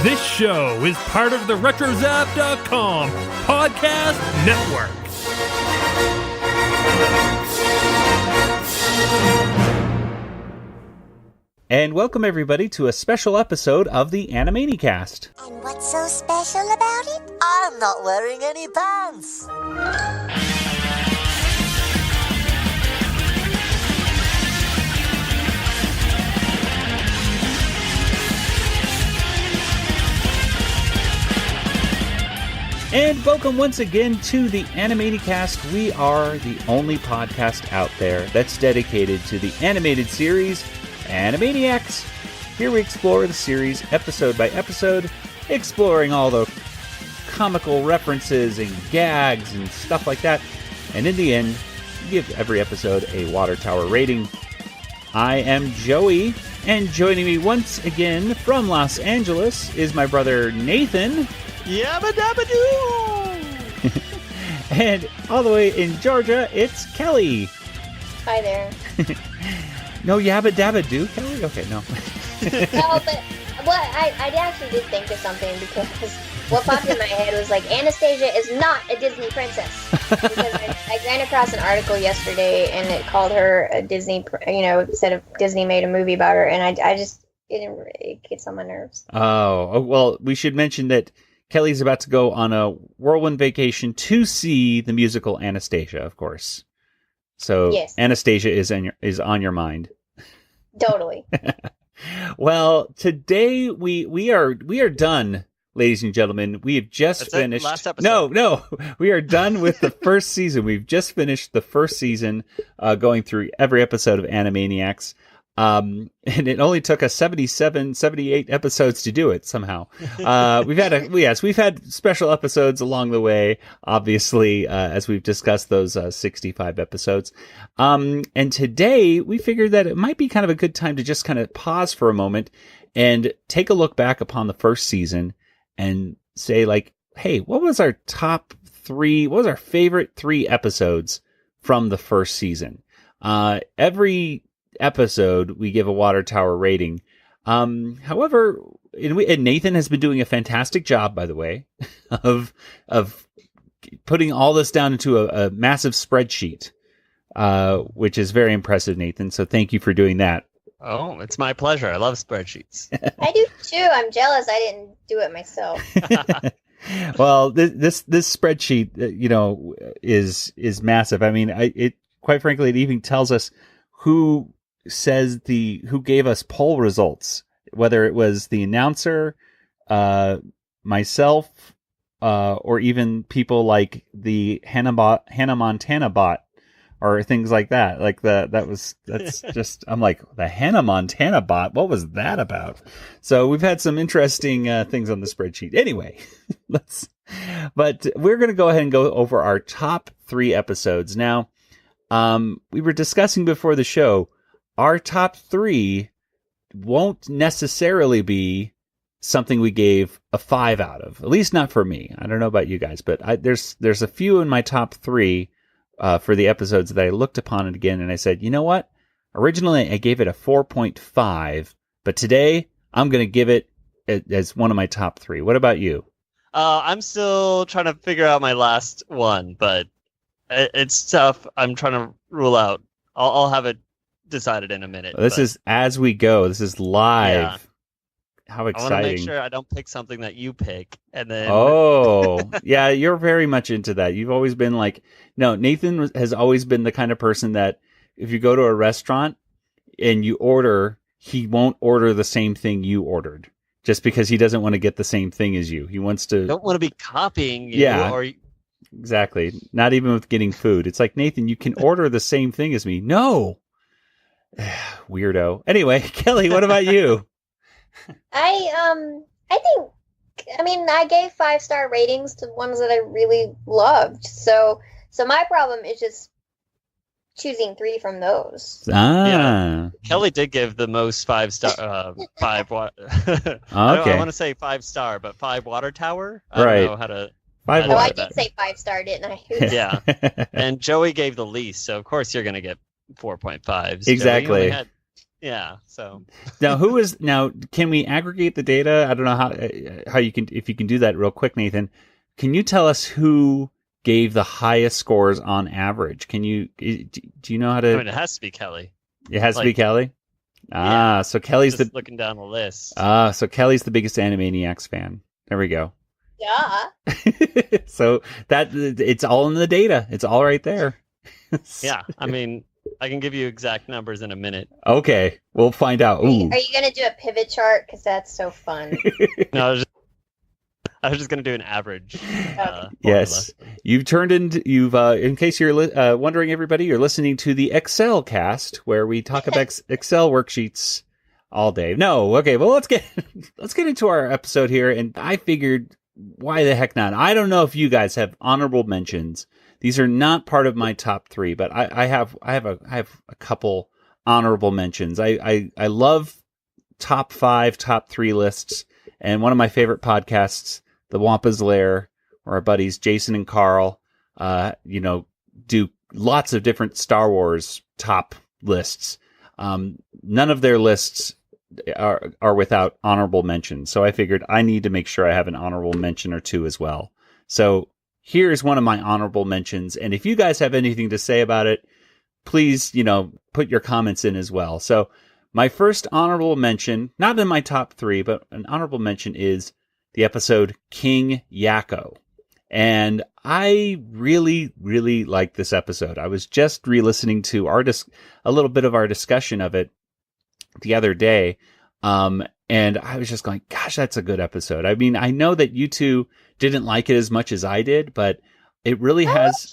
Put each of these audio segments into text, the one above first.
This show is part of the RetroZap.com podcast network. And welcome everybody to a special episode of the Animanicast. And what's so special about it? I'm not wearing any pants. And welcome once again to the Animanicast. We are the only podcast out there that's dedicated to the animated series Animaniacs. Here we explore the series episode by episode, exploring all the comical references and gags and stuff like that. And in the end, give every episode a water tower rating. I am Joey, and joining me once again from Los Angeles is my brother Nathan. Yabba dabba doo! And all the way in Georgia, it's Kelly. Hi there. No yabba dabba do, Kelly? Okay, no. No, but I actually did think of something, because what popped in my head was like, Anastasia is not a Disney princess. Because I ran across an article yesterday and it called her a Disney, said if Disney made a movie about her, and it gets on my nerves. Oh, well, we should mention that Kelly's about to go on a whirlwind vacation to see the musical Anastasia, of course. So yes. Anastasia is on your mind. Totally. Well, today we are done, ladies and gentlemen. We have just finished. Last episode. No, we are done with the first season. We've just finished the first season, going through every episode of Animaniacs. And it only took us 78 episodes to do it somehow. We've had special episodes along the way, obviously, as we've discussed those 65 episodes. And today we figured that it might be kind of a good time to just kind of pause for a moment and take a look back upon the first season and say, like, hey, what was our favorite 3 episodes from the first season? Every episode we give a water tower rating. However, and Nathan has been doing a fantastic job, by the way, of putting all this down into a massive spreadsheet, which is very impressive, Nathan. So thank you for doing that. Oh, it's my pleasure. I love spreadsheets. I do too. I'm jealous I didn't do it myself. Well, this spreadsheet, is massive. I mean, it quite frankly, it even tells us who gave us poll results, whether it was the announcer, myself, or even people like the Hannah Montana bot, or things like that. Like that's just, I'm like, the Hannah Montana bot, what was that about? So we've had some interesting things on the spreadsheet. Anyway, but we're going to go ahead and go over our top 3 episodes. Now, we were discussing before the show, our top 3 won't necessarily be something we gave a 5 out of. At least not for me. I don't know about you guys, but there's a few in my top 3 for the episodes that I looked upon it again and I said, you know what? Originally I gave it a 4.5, but today I'm going to give it as one of my top 3. What about you? I'm still trying to figure out my last one, but it's tough. I'm trying to rule out. I'll have it decided in a minute. This is as we go. This is live. Yeah. How exciting. I want to make sure I don't pick something that you pick. And then. Oh, yeah, you're very much into that. You've always been like, no, Nathan has always been the kind of person that if you go to a restaurant and you order, he won't order the same thing you ordered just because he doesn't want to get the same thing as you. He wants to. I don't want to be copying you. Yeah. Or... Exactly. Not even with getting food. It's like, Nathan, you can order the same thing as me. No. Weirdo. Anyway, Kelly, what about you? I gave 5-star ratings to ones that I really loved. So my problem is just choosing 3 from those. Yeah. Kelly did give the most 5-star, 5. Okay. I want to say 5-star, but 5 water tower. I don't know how to. I did say 5-star, didn't I? Yeah. And Joey gave the least, so of course you're going to get 4.5s. Exactly. Yeah. So Now, can we aggregate the data? I don't know how you can, if you can do that real quick, Nathan. Can you tell us who gave the highest scores on average? Do you know how to? I mean, it has to be Kelly. It has to be Kelly. Yeah. So Kelly's Just looking down the list. so Kelly's the biggest Animaniacs fan. There we go. Yeah. So that it's all in the data. It's all right there. Yeah. I mean, I can give you exact numbers in a minute. Okay, we'll find out. Are Ooh. you gonna do a pivot chart? Because that's so fun. No, I was just going to do an average. Yes, you've in case you're wondering, everybody, you're listening to the Excel cast where we talk about Excel worksheets all day. No, okay, well let's get into our episode here, and I figured, why the heck not? I don't know if you guys have honorable mentions. These are not part of my top 3, but I have a couple honorable mentions. I love top 5, top 3 lists, and one of my favorite podcasts, The Wampa's Lair, where our buddies Jason and Carl, do lots of different Star Wars top lists. None of their lists are without honorable mentions. So I figured I need to make sure I have an honorable mention or two as well. So here's one of my honorable mentions. And if you guys have anything to say about it, please, put your comments in as well. So my first honorable mention, not in my top 3, but an honorable mention, is the episode King Yakko. And I really, really like this episode. I was just re-listening to a little bit of our discussion of it the other day. And I was just going, gosh, that's a good episode. I mean, I know that you two didn't like it as much as I did, but it really has.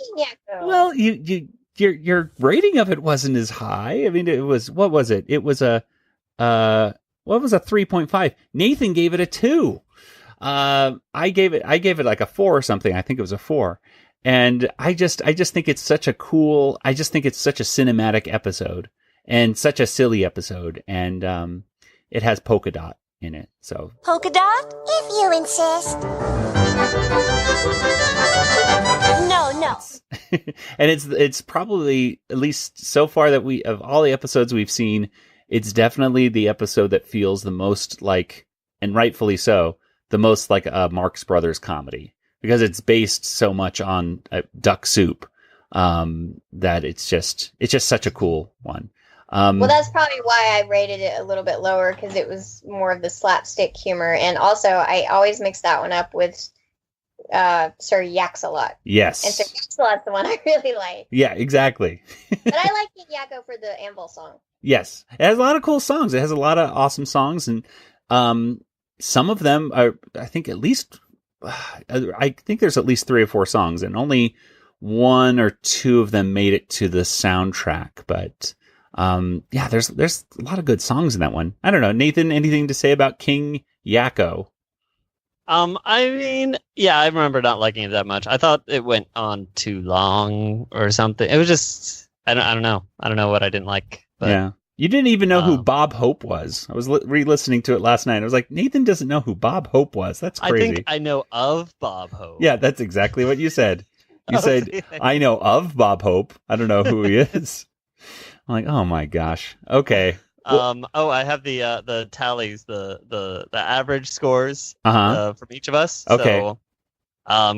Well, your rating of it wasn't as high. I mean, it was, what was it? It was a 3.5. Nathan gave it a 2. I gave it like a 4 or something. I think it was a 4. And I just think it's such a cinematic episode and such a silly episode. And, it has Polka Dot in it. So Polka dot? If you insist. No. and it's probably, at least so far that of all the episodes we've seen, it's definitely the episode that feels the most like, and rightfully so, the most like a Marx Brothers comedy, because it's based so much on Duck Soup, that it's just such a cool one. Well, that's probably why I rated it a little bit lower, because it was more of the slapstick humor. And also, I always mix that one up with Sir Yaks-a-Lot. Yes. And Sir Yaks-a-Lot's the one I really like. Yeah, exactly. But I like King Yakko for the Anvil song. Yes. It has a lot of cool songs. It has a lot of awesome songs. And some of them are, I think there's at least 3 or 4 songs, and only 1 or 2 of them made it to the soundtrack. But yeah, there's a lot of good songs in that one. I don't know, Nathan, anything to say about King Yakko? I mean, yeah, I remember not liking it that much. I thought it went on too long or something. It was just, I don't know what I didn't like. But, yeah, you didn't even know who Bob Hope was. I was re-listening to it last night. I was like, Nathan doesn't know who Bob Hope was. That's crazy. I think I know of Bob Hope. Yeah, that's exactly what you said. You said, I know of Bob Hope. I don't know who he is. I'm like, oh my gosh. Okay. I have the tallies, the average scores from each of us. Okay. So,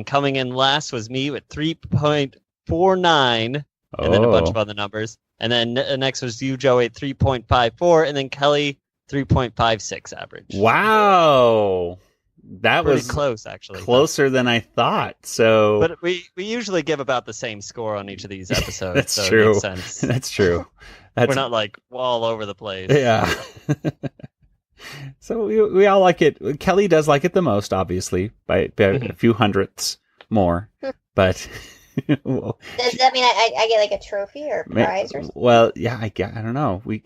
coming in last was me with 3.49, and then a bunch of other numbers. And then next was you, Joey, at 3.54, and then Kelly 3.56 average. Wow. That pretty was close, actually. Closer than I thought. So, but we usually give about the same score on each of these episodes. That's so true. It makes sense. That's true. We're not like all over the place. Yeah. So we all like it. Kelly does like it the most, obviously, by a few hundredths more. But well, does that mean I get like a trophy or a prize or something? Well, yeah, I don't know. We'll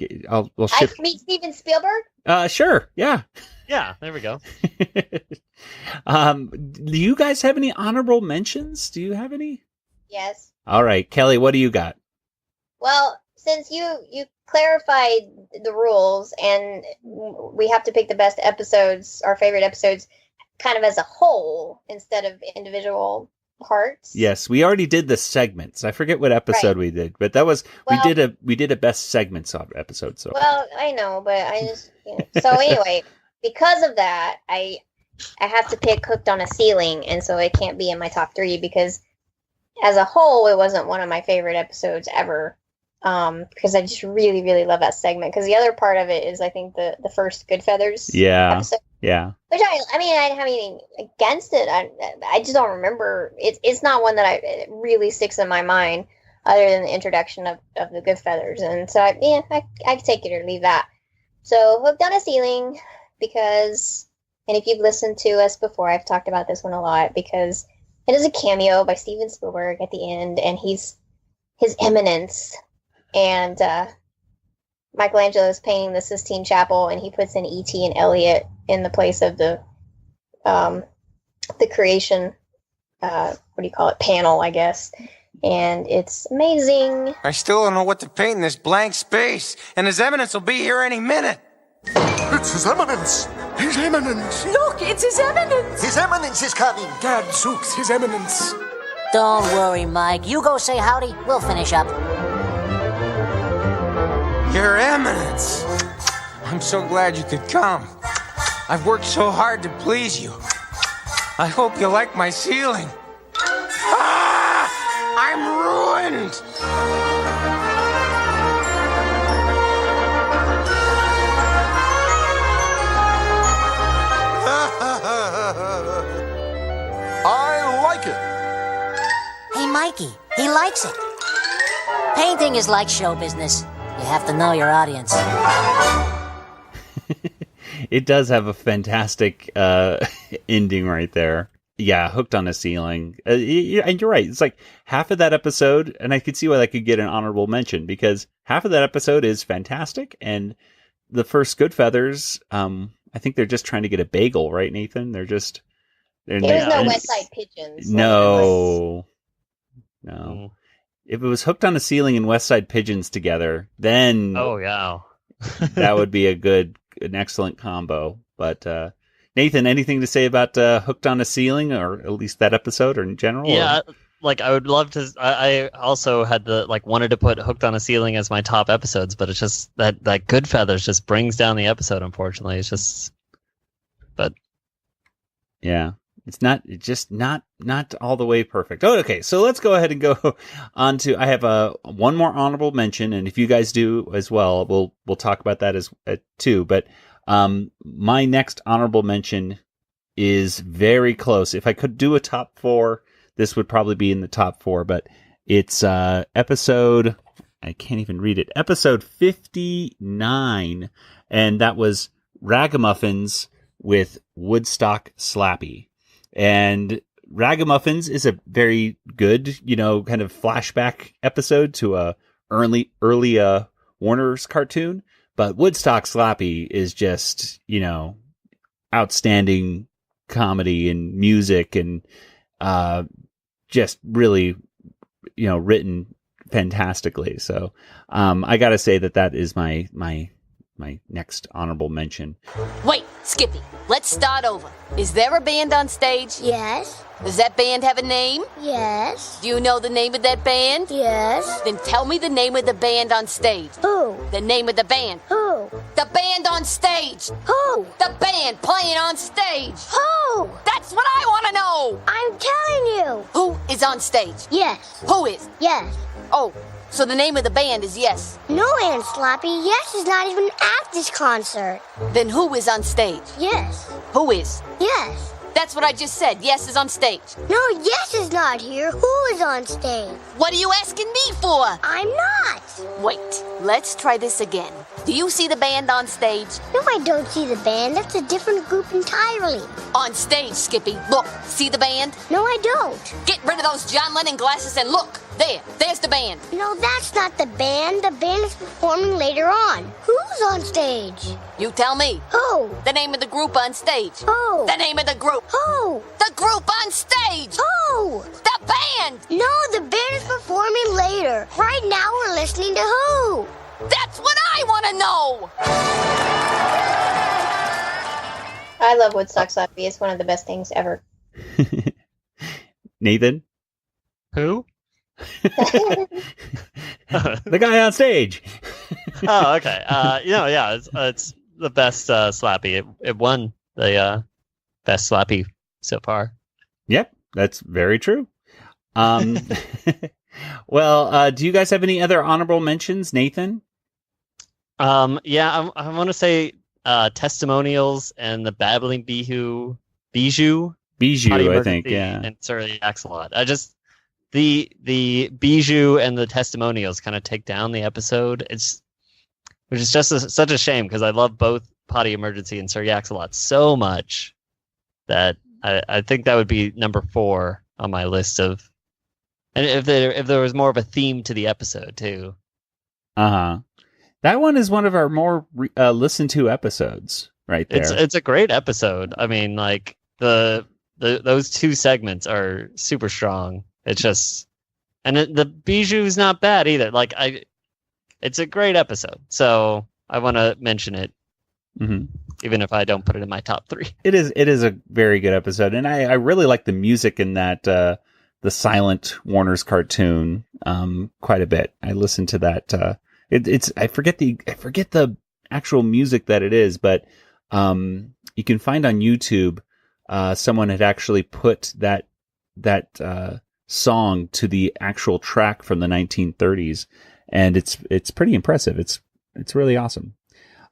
ship. I meet Steven Spielberg? Sure. Yeah. Yeah, there we go. Do you guys have any honorable mentions? Do you have any? Yes. All right, Kelly, what do you got? Well, since you clarified the rules and we have to pick the best episodes, our favorite episodes, kind of as a whole instead of individual parts. Yes, we already did the segments. I forget what episode we did, but that was we did a best segments episode. So well, I know, but I just so anyway, because of that, I have to pick Hooked on a Ceiling, and so it can't be in my top 3 because as a whole, it wasn't one of my favorite episodes ever. Because I just really, really love that segment. Because the other part of it is, I think, the first Good Feathers episode. Yeah. Which I mean, I didn't have anything against it. I just don't remember. It's not one that it really sticks in my mind, other than the introduction of the Good Feathers. And so, I could take it or leave that. So, Hooked on a Ceiling, because, and if you've listened to us before, I've talked about this one a lot, because it is a cameo by Steven Spielberg at the end, and he's His Eminence. And Michelangelo is painting the Sistine Chapel, and he puts in E.T. and Elliot in the place of the creation, panel, I guess. And it's amazing. I still don't know what to paint in this blank space, and His Eminence will be here any minute. It's His Eminence! His Eminence! Look, it's His Eminence! His Eminence is coming! Gadzooks, His Eminence! Don't worry, Mike. You go say howdy. We'll finish up. Your Eminence! I'm so glad you could come. I've worked so hard to please you. I hope you like my ceiling. Ah! I'm ruined! I like it! Hey, Mikey, he likes it. Painting is like show business. You have to know your audience. It does have a fantastic ending right there. Yeah, Hooked on a Ceiling. And you're right. It's like half of that episode, and I could see why that could get an honorable mention, because half of that episode is fantastic, and the first Good Feathers, I think they're just trying to get a bagel, right, Nathan? There's no West Side Pigeons. No. If it was Hooked on a Ceiling and West Side Pigeons together, then that would be an excellent combo. But Nathan, anything to say about Hooked on a Ceiling, or at least that episode, or in general? Yeah, like I would love to. I also had wanted to put Hooked on a Ceiling as my top episodes, but it's just that Good Feathers just brings down the episode. Unfortunately, it's just. But yeah. It's just not all the way perfect. Oh, okay. So let's go ahead and go on to. I have one more honorable mention, and if you guys do as well, we'll talk about that as too. But my next honorable mention is very close. If I could do a top 4, this would probably be in the top 4. But it's episode. I can't even read it. Episode 59, and that was Ragamuffins with Woodstock Slappy. And Ragamuffins is a very good, kind of flashback episode to a early Warner's cartoon. But Woodstock Slappy is just, outstanding comedy and music, and just really, written fantastically. So I got to say that is my next honorable mention. Wait, Skippy, let's start over. Is there a band on stage? Yes. Does that band have a name? Yes. Do you know the name of that band? Yes. Then tell me the name of the band on stage. Who? The name of the band. Who? The band on stage. Who? The band playing on stage. Who? That's what I want to know. I'm telling you. Who is on stage? Yes. Who is? Yes. Oh, so the name of the band is Yes. No, Aunt Sloppy. Yes is not even at this concert. Then who is on stage? Yes. Who is? Yes. That's what I just said. Yes is on stage. No, Yes is not here. Who is on stage? What are you asking me for? I'm not. Wait, let's try this again. Do you see the band on stage? No, I don't see the band. That's a different group entirely. On stage, Skippy. Look, see the band? No, I don't. Get rid of those John Lennon glasses and look. There's the band. No, that's not the band. The band is performing later on. Who's on stage? You tell me. Who? The name of the group on stage. Who? The name of the group. Who? The group on stage. Who? The band. No, the band is performing later. Right now we're listening to who? That's what I want to know. I love Woodstock Slappy. It's one of the best things ever. Nathan? Who? The guy on stage. Oh, okay. It's the best Slappy. It won the best Slappy so far. Yep, that's very true. Well, do you guys have any other honorable mentions, Nathan? Yeah, I want to say testimonials and the Babbling Bijou, I think, yeah, and Sir the Axolot. I just the Bijou and the testimonials kind of take down the episode. Which is just such a shame because I love both Potty Emergency and Sir Yaxalot so much that I think that would be number 4 on my list of. And if there was more of a theme to the episode too. That one is one of our more listened to episodes, right there. It's a great episode. I mean, like those 2 segments are super strong. It's just, and the Bijou is not bad either. Like it's a great episode. So I want to mention it, even if I don't put it in my top 3. It is a very good episode, and I really like the music in that the silent Warner's cartoon quite a bit. I listened to that. I forget the actual music that it is, but you can find on YouTube. Someone had actually put that song to the actual track from the 1930s, and it's pretty impressive. It's really awesome.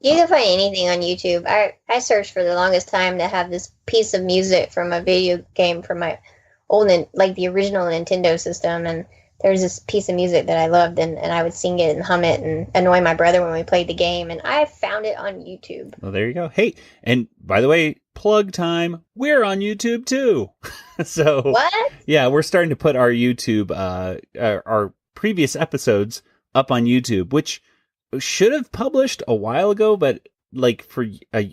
You can find anything on YouTube. I searched for the longest time to have this piece of music from a video game from my old, like the original Nintendo system, and there's this piece of music that I loved, and I would sing it and hum it and annoy my brother when we played the game, and I found it on YouTube. Well, there you go. Hey, and by the way, plug time, we're on YouTube too. So what? Yeah, we're starting to put our YouTube, our previous episodes up on YouTube, which should have published a while ago, but like for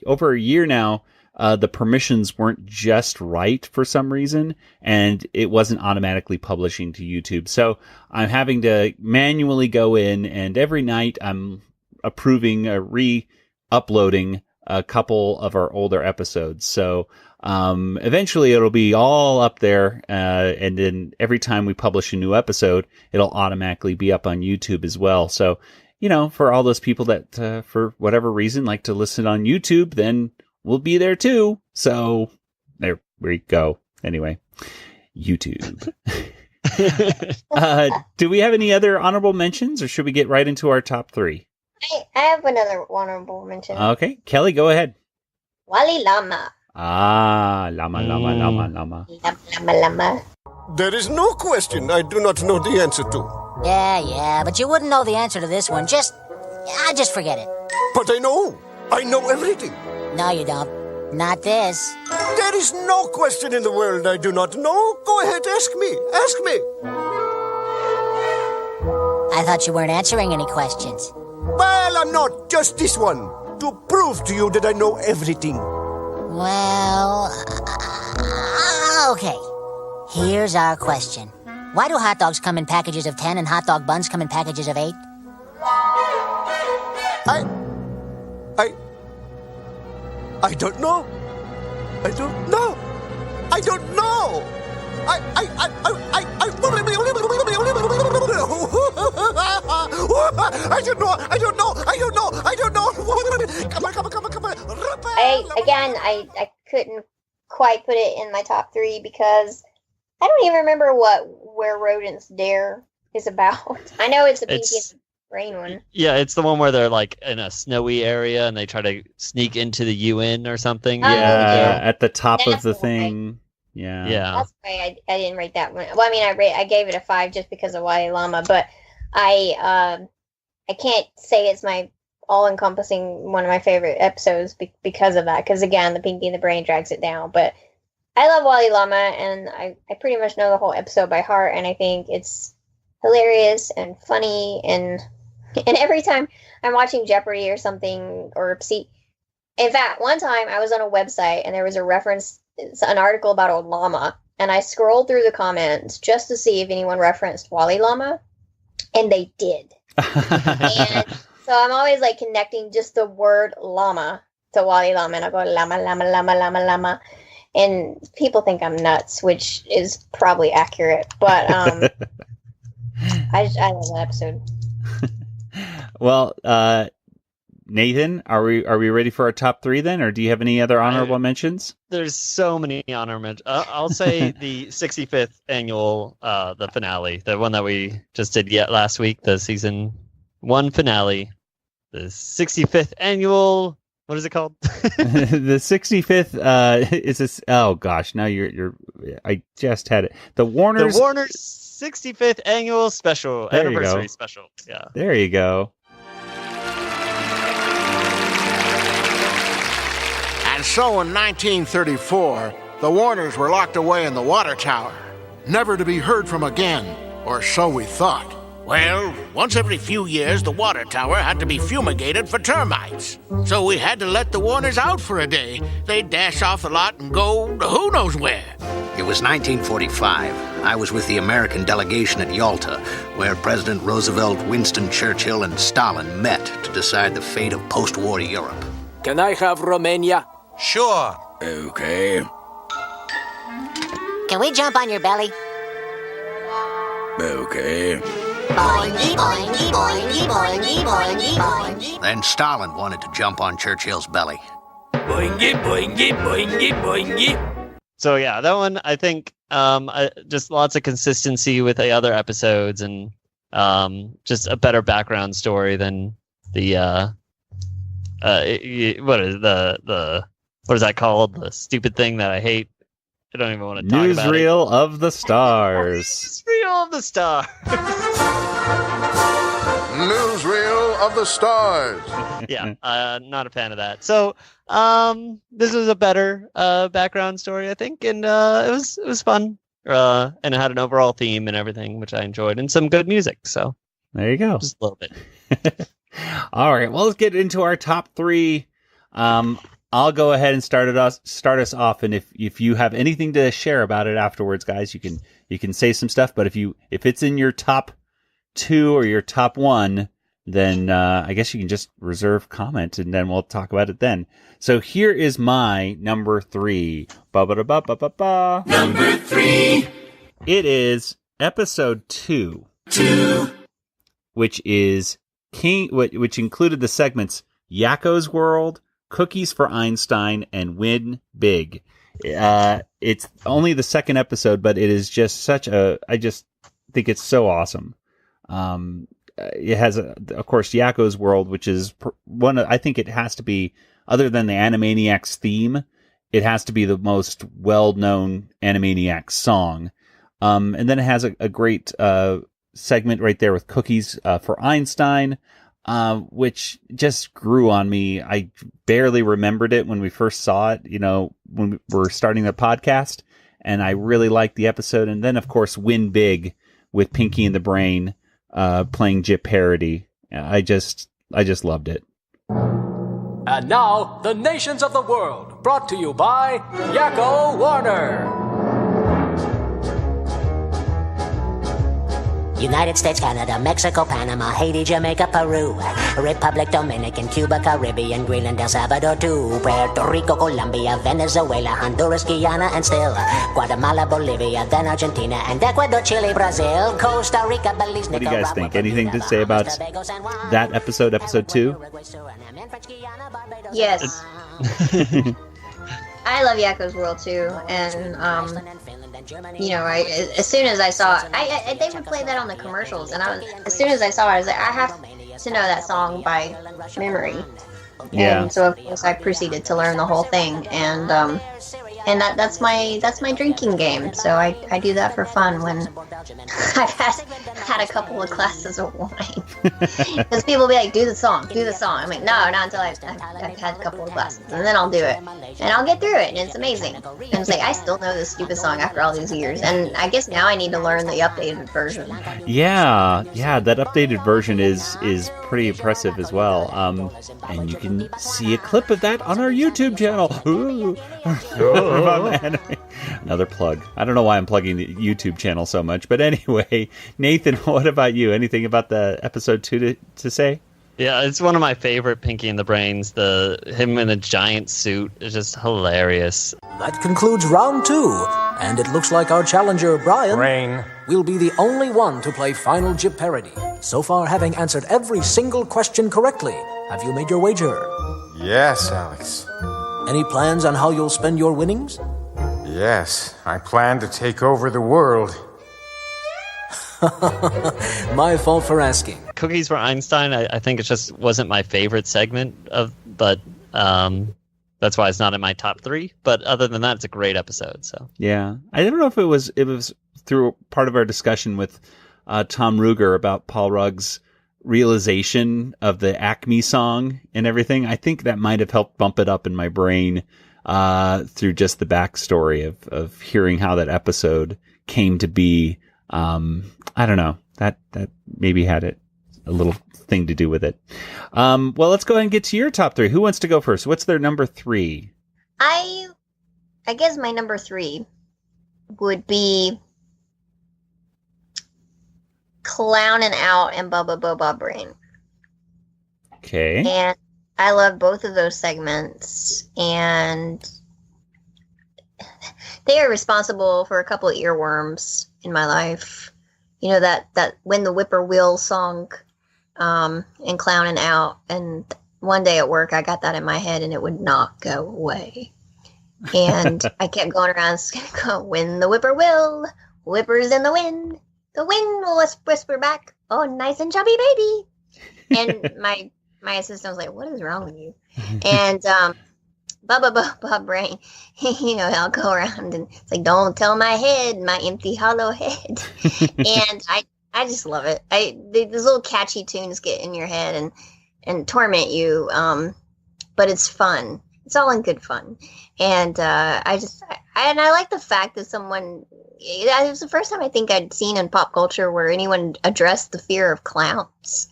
over a year now, the permissions weren't just right for some reason, and it wasn't automatically publishing to YouTube. So I'm having to manually go in, and every night I'm approving re-uploading a couple of our older episodes. So eventually it'll be all up there, and then every time we publish a new episode, it'll automatically be up on YouTube as well. So, for all those people that for whatever reason like to listen on YouTube, then we'll be there too. So there we go. Anyway, YouTube. Do we have any other honorable mentions, or should we get right into our top 3? I have another honorable mention. Okay, Kelly, go ahead. Wally Llama. Llama. Llama. There is no question I do not know the answer to. Yeah, but you wouldn't know the answer to this one. Just forget it. But I know everything. No, you don't. Not this. There is no question in the world I do not know. Go ahead, ask me. I thought you weren't answering any questions. Well, I'm not. Just this one. To prove to you that I know everything. Well, okay. Here's our question. Why do hot dogs come in packages of 10 and hot dog buns come in packages of 8? I don't know. I don't know. Come on. I couldn't quite put it in my top 3 because I don't even remember where Rodents Dare is about. I know it's the Pinky and the Brain one. Yeah, it's the one where they're like in a snowy area and they try to sneak into the UN or something. Yeah, at the top of the thing. Yeah. That's why I didn't rate that one. Well, I mean, I gave it a 5 just because of Wally Llama, but I can't say it's my all-encompassing one of my favorite episodes because of that. Because again, the Pinky and the Brain drags it down. But I love Wally Llama, and I pretty much know the whole episode by heart, and I think it's hilarious and funny, and every time I'm watching Jeopardy or something, in fact, one time I was on a website and there was a reference, an article about a llama, and I scrolled through the comments just to see if anyone referenced Wally Llama, and they did. And so I'm always like connecting just the word llama to Wally Llama, and I'll go llama. And people think I'm nuts, which is probably accurate. But I love that episode. Well, Nathan, are we ready for our top 3 then, or do you have any other honorable mentions? There's so many honorable mentions. I'll say the 65th annual, the finale, the one that we just did last week, the season 1 finale, the 65th annual. What is it called? The 65th is this. Oh gosh, now you're. I just had it. The Warner's 65th annual special, anniversary special. Yeah, there you go. And so in 1934, the Warners were locked away in the water tower, never to be heard from again, or so we thought. Well, once every few years, the water tower had to be fumigated for termites. So we had to let the Warners out for a day. They'd dash off the lot and go to who knows where. It was 1945. I was with the American delegation at Yalta, where President Roosevelt, Winston Churchill, and Stalin met to decide the fate of post-war Europe. Can I have Romania? Sure. Okay. Can we jump on your belly? Okay. Boingy, boingy, boingy, boingy, boingy, boingy. Then Stalin wanted to jump on Churchill's belly. Boingy, boingy, boingy, boingy. So yeah, that one, I think, just lots of consistency with the other episodes, and just a better background story than the what is that called? The stupid thing that I hate. I don't even want to talk about it. Newsreel of the Stars. Newsreel of the Stars. Newsreel of the Stars. Yeah, not a fan of that. So, this was a better background story, I think, and it was fun. And it had an overall theme and everything, which I enjoyed, and some good music. So there you go. Just a little bit. All right, well, let's get into our top 3. I'll go ahead and start us off, and if you have anything to share about it afterwards, guys, you can say some stuff. But if it's in your top 2 or your top 1, then I guess you can just reserve comment, and then we'll talk about it then. So here is my number 3. Ba-ba-da-ba-ba-ba-ba. Number 3. It is episode 2, which is which included the segments Yakko's World, Cookies for Einstein, and Win Big. It's only the second episode, but it is just I just think it's so awesome. It has, of course, Yakko's World, which is I think it has to be, other than the Animaniacs theme, it has to be the most well-known Animaniacs song. And then it has a great segment right there with Cookies for Einstein, which just grew on me. I barely remembered it when we first saw it, when we were starting the podcast, and I really liked the episode. And then, of course, Win Big with Pinky and the Brain playing Jip parody. I just loved it. And now, the nations of the world, brought to you by Yakko Warner. United States, Canada, Mexico, Panama, Haiti, Jamaica, Peru, Republic Dominican, Cuba, Caribbean, Greenland, El Salvador too, Puerto Rico, Colombia, Venezuela, Honduras, Guyana, and still Guatemala, Bolivia, then Argentina, and Ecuador, Chile, Brazil, Costa Rica, Belize, What do you guys think? Anything to say about that episode 2? Yes. I love Yakko's World too, and as soon as I saw it, they would play that on the commercials, and as soon as I saw it, I was like, I have to know that song by memory. Yeah. And so of course I proceeded to learn the whole thing, and that's my drinking game. So I do that for fun when I've had a couple of glasses of wine. Because people will be like, do the song. I'm like, no, not until I've had a couple of glasses, and then I'll do it, and I'll get through it, and it's amazing. And it's like, I still know this stupid song after all these years, and I guess now I need to learn the updated version. Yeah, that updated version is pretty impressive as well. And you can see a clip of that on our YouTube channel. Ooh. Another plug. I don't know why I'm plugging the YouTube channel so much, but anyway, Nathan, what about you? Anything about the episode 2 to say? Yeah, it's one of my favorite Pinky and the Brains. Him in a giant suit is just hilarious. That concludes round 2, and it looks like our challenger, Brian, will be the only one to play Final Jip Parody. So far, having answered every single question correctly, have you made your wager? Yes, Alex. Any plans on how you'll spend your winnings? Yes, I plan to take over the world. My fault for asking. Cookies for Einstein, I think it just wasn't my favorite segment but that's why it's not in my top 3. But other than that, it's a great episode. So yeah, I don't know if it was through part of our discussion with Tom Ruger about Paul Rugg's realization of the Acme song and everything. I think that might have helped bump it up in my brain through just the backstory of hearing how that episode came to be. I don't know, that maybe had a little thing to do with it. Well, let's go ahead and get to your top 3. Who wants to go first? What's their number 3? I guess my number 3 would be Clownin' Out and Bubba Boba Brain. Okay. And I love both of those segments, and they are responsible for a couple of earworms in my life. You know, that When the Whippoorwill song, and Clownin' Out. And one day at work, I got that in my head and it would not go away. And I kept going around going, when the whippoorwill whippers in the wind will whisper back, oh, nice and chubby baby. And my assistant was like, what is wrong with you? And Bubba Brain, you know, I'll go around and it's like, don't tell my head, my empty hollow head. And I just love it. These little catchy tunes get in your head and torment you, but it's fun. It's all in good fun. And I like the fact that it was the first time I think I'd seen in pop culture where anyone addressed the fear of clowns.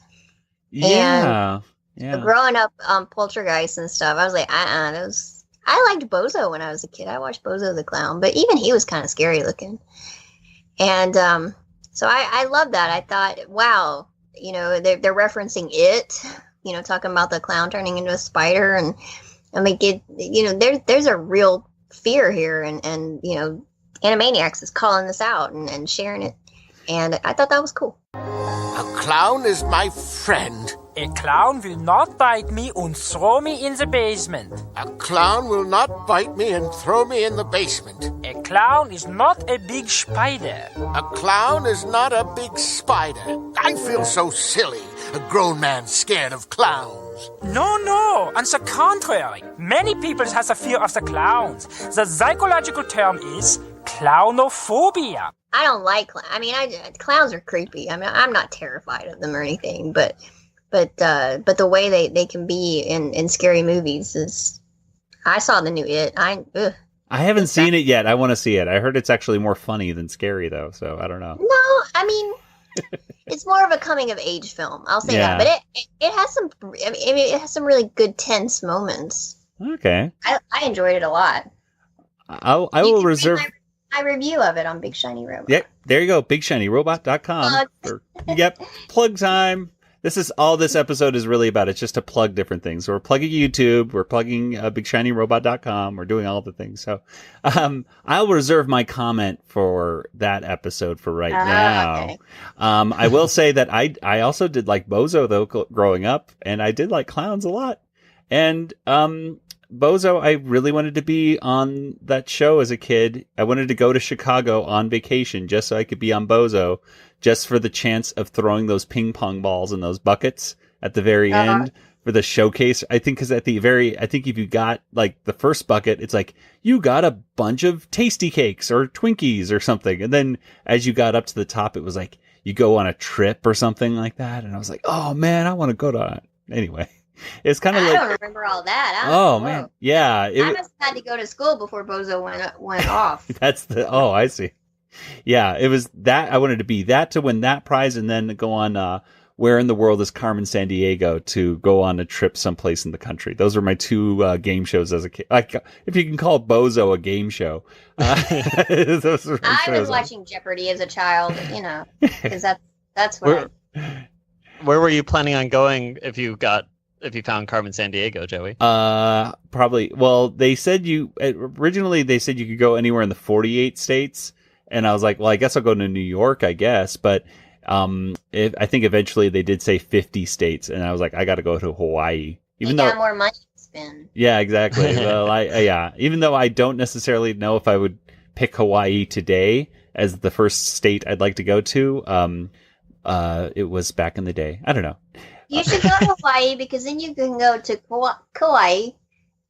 Yeah. Growing up on Poltergeist and stuff, I was like, I liked Bozo when I was a kid. I watched Bozo the Clown, but even he was kind of scary looking. And so I love that. I thought, wow, you know, they're referencing it, you know, talking about the clown turning into a spider, and like it, you know, there's a real fear here, and you know, Animaniacs is calling this out and sharing it, and I thought that was cool. A clown is my friend. A clown will not bite me and throw me in the basement. A clown will not bite me and throw me in the basement. A clown is not a big spider. A clown is not a big spider. I feel so silly, a grown man scared of clowns. No, on the contrary. Many people have a fear of the clowns. The psychological term is clownophobia. I don't like clowns are creepy. I mean, I'm not terrified of them or anything, but the way they can be in scary movies is. I saw the new It. I haven't seen it yet. I want to see it. I heard it's actually more funny than scary, though. So I don't know. No, I mean, it's more of a coming of age film. I'll say that, but it has some. I mean, it has some really good tense moments. Okay. I enjoyed it a lot. I will reserve my review of it on Big Shiny Robot. Yep, there you go, BigShinyRobot.com. Yep, plug time. This is all this episode is really about. It's just to plug different things. So we're plugging YouTube. We're plugging BigShinyRobot.com. We're doing all the things. So I'll reserve my comment for that episode for right now. Okay. I will say that I also did like Bozo, though, growing up. And I did like clowns a lot. And Bozo, I really wanted to be on that show as a kid. I wanted to go to Chicago on vacation just so I could be on Bozo, just for the chance of throwing those ping pong balls in those buckets at the very end for the showcase. I think because I think if you got like the first bucket, it's like you got a bunch of tasty cakes or Twinkies or something. And then as you got up to the top, it was like you go on a trip or something like that. And I was like, oh man, I want to go to it. Anyway. It's kind of I don't remember all that. Man, yeah. I must have had to go to school before Bozo went off. I see. Yeah, it was that. I wanted to be that to win that prize, and then go on Where in the World is Carmen Sandiego to go on a trip someplace in the country. Those are my two game shows as a kid. Like, if you can call Bozo a game show. Those are I was watching Jeopardy as a child, you know, because that's what where were you planning on going if you found Carmen Sandiego, Joey? Probably. Well, they said originally they said you could go anywhere in the 48 states, and I was like, well, I guess I'll go to New York, I guess. But I think eventually they did say 50 states, and I was like, I got to go to Hawaii, even though got more money to spend. Yeah, exactly. Well, even though I don't necessarily know if I would pick Hawaii today as the first state I'd like to go to. It was back in the day. I don't know. You should go to Hawaii because then you can go to Kauai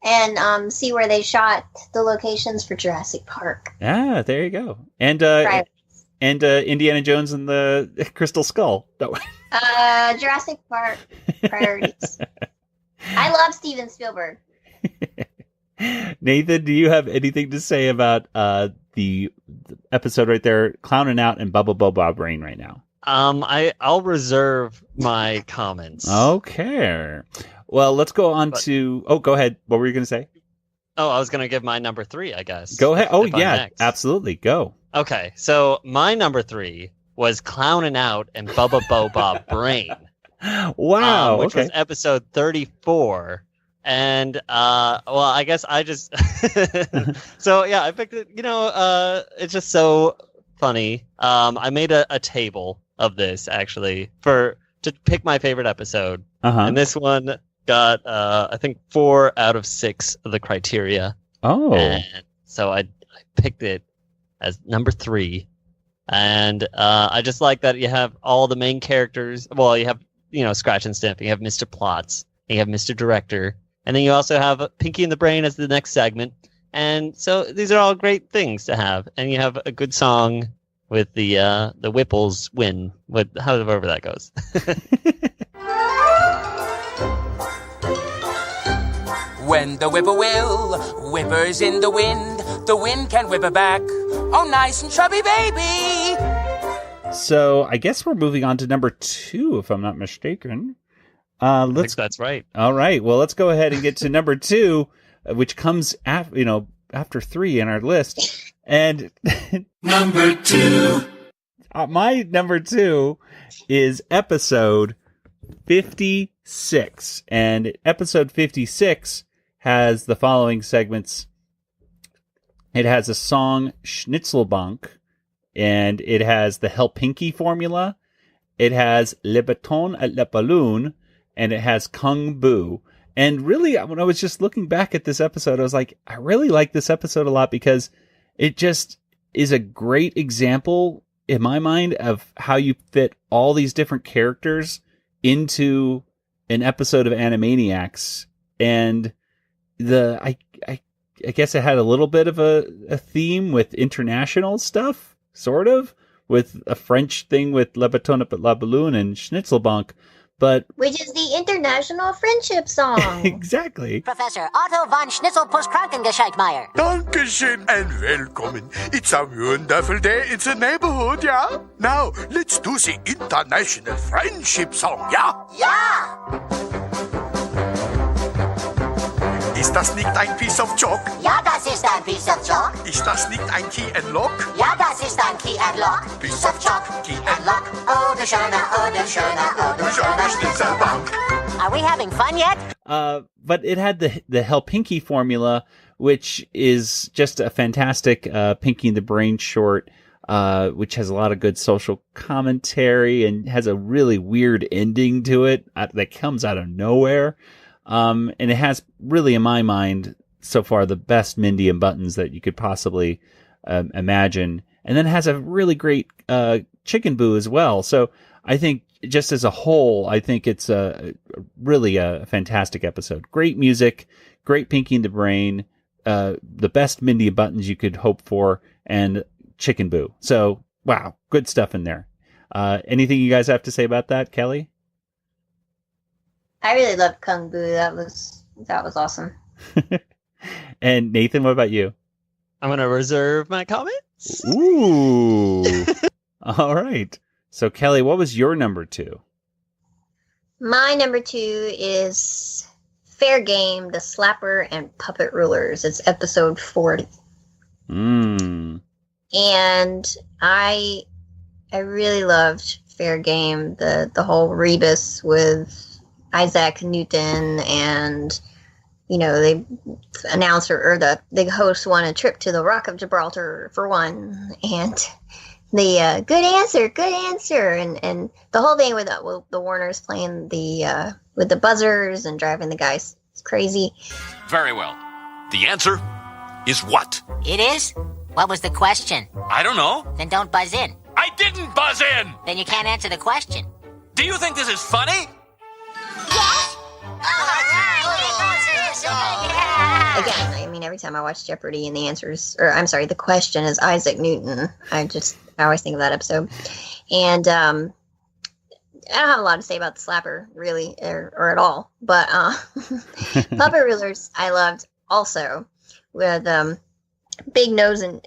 and see where they shot the locations for Jurassic Park. Ah, there you go. And Indiana Jones and the Crystal Skull. Jurassic Park priorities. I love Steven Spielberg. Nathan, do you have anything to say about the episode right there, Clowning Out and Bubba Bob Brain right now? I'll reserve my comments. Okay. Well, let's go on to... Oh, go ahead. What were you going to say? Oh, I was going to give my number 3, I guess. Go ahead. Oh, yeah, absolutely. Go. Okay, so my number 3 was Clowning Out and Bubba Bob Brain. Wow. Which was episode 34. And, well, I guess I just... So, yeah, I picked it. It's just so funny. I made a table of this, actually, to pick my favorite episode. And this one got, I think, 4 out of 6 of the criteria. Oh. And so I picked it as number 3. And I just like that you have all the main characters. Well, you have, Scratch and Sniff. You have Mr. Plots. You have Mr. Director. And then you also have Pinky and the Brain as the next segment. And so these are all great things to have. And you have a good song with the Whipples win, however that goes. When the whippoorwill whippers in the wind can whipper back. Oh, nice and chubby baby. So I guess we're moving on to number 2, if I'm not mistaken. I think that's right. All right. Well, let's go ahead and get to number 2, which comes after 3 in our list. And number 2. My number 2 is episode 56. And episode 56 has the following segments. It has a song, Schnitzelbank, and it has the Helpinky formula. It has Le Baton at la Balloon, and it has Kung Bu. And really, when I was just looking back at this episode, I was like, I really like this episode a lot because it just is a great example, in my mind, of how you fit all these different characters into an episode of Animaniacs. And I guess it had a little bit of a theme with international stuff, sort of, with a French thing with Le Baton et la Balloon and Schnitzelbank. Which is the international friendship song. Exactly. Professor Otto von Schnitzelpuss-Krankengescheitmeier. Dankeschön and welcome. It's a wonderful day in the neighborhood, yeah? Now, let's do the international friendship song, yeah? Ja! Ist das nicht ein Piece of chalk? Ja, das ist ein Piece of chalk. Ist das nicht ein Key and Lock? Ja, das ist ein Key and Lock. Piece of chalk, Key and Lock. Oh, du schöner, Schnitzelbank. Are we having fun yet? But it had the Helpinky formula, which is just a fantastic Pinky and the Brain short, which has a lot of good social commentary and has a really weird ending to it that comes out of nowhere. And it has really, in my mind, so far, the best Mindy and Buttons that you could possibly imagine. And then it has a really great Chicken Boo as well. So I think just as a whole, I think it's really a fantastic episode. Great music, great Pinky and the Brain, the best Mindy and Buttons you could hope for, and Chicken Boo. So, wow, good stuff in there. Anything you guys have to say about that, Kelly? I really loved Kung Bu. That was awesome. And Nathan, what about you? I'm going to reserve my comments. Ooh. All right. So, Kelly, what was your number 2? My number 2 is Fair Game, The Slapper and Puppet Rulers. It's episode 40. And I really loved fair game. The whole rebus with Isaac Newton, and the announcer or the host won a trip to the Rock of Gibraltar for one, and the good answer, and the whole thing with the Warners playing the with the buzzers and driving the guys crazy. Very well. The answer is what? It is? What was the question? I don't know. Then don't buzz in. I didn't buzz in! Then you can't answer the question. Do you think this is funny? Again, I mean, every time I watch Jeopardy and the question is Isaac Newton, I always think of that episode. And I don't have a lot to say about the slapper, really, or at all. But Puppet Rulers, I loved also, with big ears and